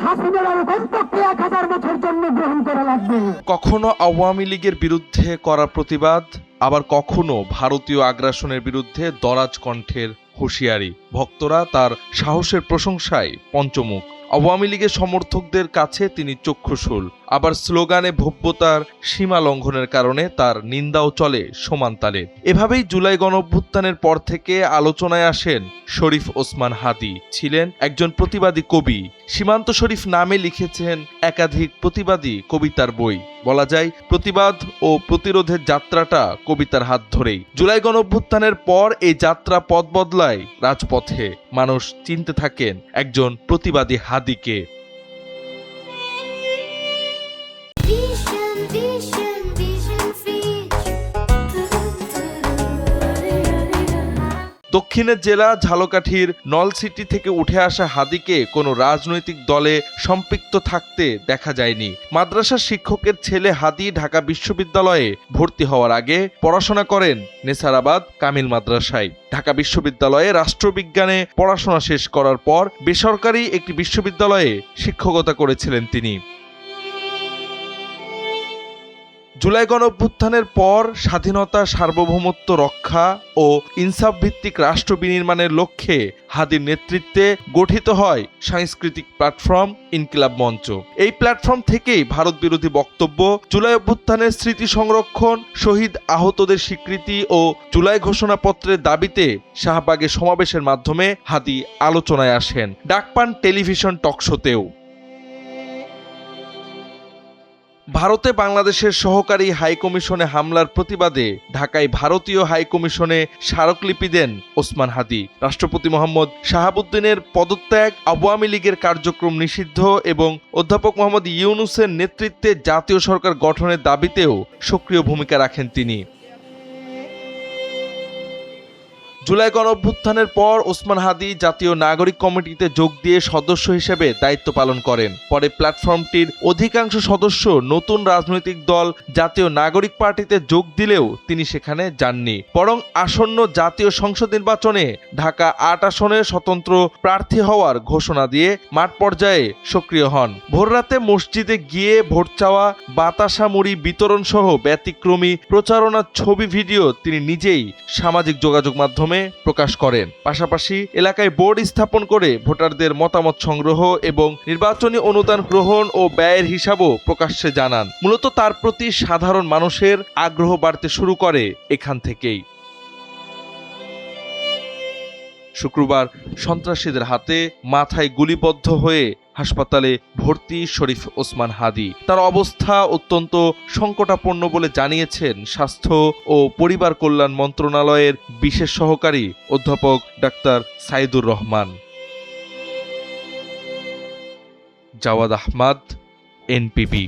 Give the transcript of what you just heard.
হাসিনার কমপক্ষে 1000 বছর জন্য গ্রহণ করা লাগবে। কখনো আওয়ামী লীগের বিরুদ্ধে করা প্রতিবাদ, আবার কখনো ভারতীয় আগ্রাসনের বিরুদ্ধে দরাজ কণ্ঠের হুঁশিয়ারি। ভক্তরা তার সাহসের প্রশংসায় পঞ্চমুখ। আওয়ামী লীগের সমর্থকদের কাছে তিনি চক্ষুশূল, আবার স্লোগানে ভব্যতার সীমা লঙ্ঘনের কারণে তার নিন্দাও চলে সমান তালে। এভাবেই জুলাই গণঅভ্যুত্থানের পর থেকে আলোচনায় আসেন শরীফ ওসমান হাদী। ছিলেন একজন প্রতিবাদী কবি। সীমান্ত শরীফ নামে লিখেছেন একাধিক প্রতিবাদী কবিতার বই। বলা যায় প্রতিবাদ ও প্রতিরোধের যাত্রাটা কবিতার হাত ধরেই। জুলাই গণঅভ্যুত্থানের পর এই যাত্রা পথ বদলায় রাজপথে। মানুষ চিনতে থাকেন একজন প্রতিবাদী হাদীকে। দক্ষিণের জেলা ঝালকাঠির নলছিটি থেকে উঠে আসা হাদীকে কোনো রাজনৈতিক দলে সম্পৃক্ত থাকতে দেখা যায়নি। মাদ্রাসার শিক্ষকের ছেলে হাদী ঢাকা বিশ্ববিদ্যালয়ে ভর্তি হওয়ার আগে পড়াশোনা করেন নেসারাবাদ কামিল মাদ্রাসায়। ঢাকা বিশ্ববিদ্যালয়ে রাষ্ট্রবিজ্ঞানে পড়াশোনা শেষ করার পর বেসরকারি একটি বিশ্ববিদ্যালয়ে শিক্ষকতা করেছিলেন তিনি। জুলাই গণঅভ্যুত্থানের পর স্বাধীনতা, সার্বভৌমত্ব রক্ষা ও ইনসাফ ভিত্তিক রাষ্ট্র বিনির্মাণের লক্ষ্যে হাদীর নেতৃত্বে গঠিত হয় সাংস্কৃতিক প্ল্যাটফর্ম ইনকিলাব মঞ্চ। এই প্ল্যাটফর্ম থেকেই ভারত বিরোধী বক্তব্য, জুলাই অভ্যুত্থানের স্মৃতি সংরক্ষণ, শহীদ আহতদের স্বীকৃতি ও জুলাই ঘোষণাপত্রের দাবিতে শাহবাগে সমাবেশের মাধ্যমে হাদী আলোচনায় আসেন। ডাক পান টেলিভিশন টকশোতেও। ভারতে বাংলাদেশের সহকারী হাইকমিশনে হামলার প্রতিবাদে ঢাকায় ভারতীয় হাইকমিশনে স্মারকলিপি দেন ওসমান হাদী। রাষ্ট্রপতি মোহাম্মদ শাহাবুদ্দিনের পদত্যাগ, আওয়ামী লীগের কার্যক্রম নিষিদ্ধ এবং অধ্যাপক মোহাম্মদ ইউনূসের নেতৃত্বে জাতীয় সরকার গঠনের দাবিতেও সক্রিয় ভূমিকা রাখেন তিনি। জুলাই গণঅভ্যুত্থানের পর ওসমান হাদী জাতীয় নাগরিক কমিটিতে যোগ দিয়ে সদস্য হিসেবে দায়িত্ব পালন করেন। পরে প্ল্যাটফর্মটির অধিকাংশ সদস্য নতুন রাজনৈতিক দল জাতীয় নাগরিক পার্টিতে যোগ দিলেও তিনি সেখানে যাননি। বরং আসন্ন জাতীয় সংসদ নির্বাচনে ঢাকা ৮ আসনে স্বতন্ত্র প্রার্থী হওয়ার ঘোষণা দিয়ে মাঠ পর্যায়ে সক্রিয় হন। ভোররাতে মসজিদে গিয়ে ভোট চাওয়া, বাতাসা মুড়ি বিতরণ সহ ব্যতিক্রমী প্রচারণার ছবি ভিডিও তিনি নিজেই সামাজিক যোগাযোগ মাধ্যমে প্রকাশ করেন। পাশাপাশি এলাকায় বোর্ড স্থাপন করে ভোটারদের মতামত সংগ্রহ এবং নির্বাচনী অনুদান গ্রহণ ও ব্যয়ের হিসাবও প্রকাশ্যে জানান। মূলত তার প্রতি সাধারণ মানুষের আগ্রহ বাড়তে শুরু করে এখান থেকেই। শুক্রবার সন্ত্রাসীদের হাতে মাথায় গুলিবদ্ধ হয়ে হাসপাতালে ভর্তি শরীফ ওসমান হাদী। তার অবস্থা অত্যন্ত সংকটাপন্ন বলে জানিয়েছেন স্বাস্থ্য ও পরিবার কল্যাণ মন্ত্রণালয়ের বিশেষ সহকারী অধ্যাপক ডাক্তার সাইদুর রহমান। জাওয়াদ আহমদ, এনপিবি।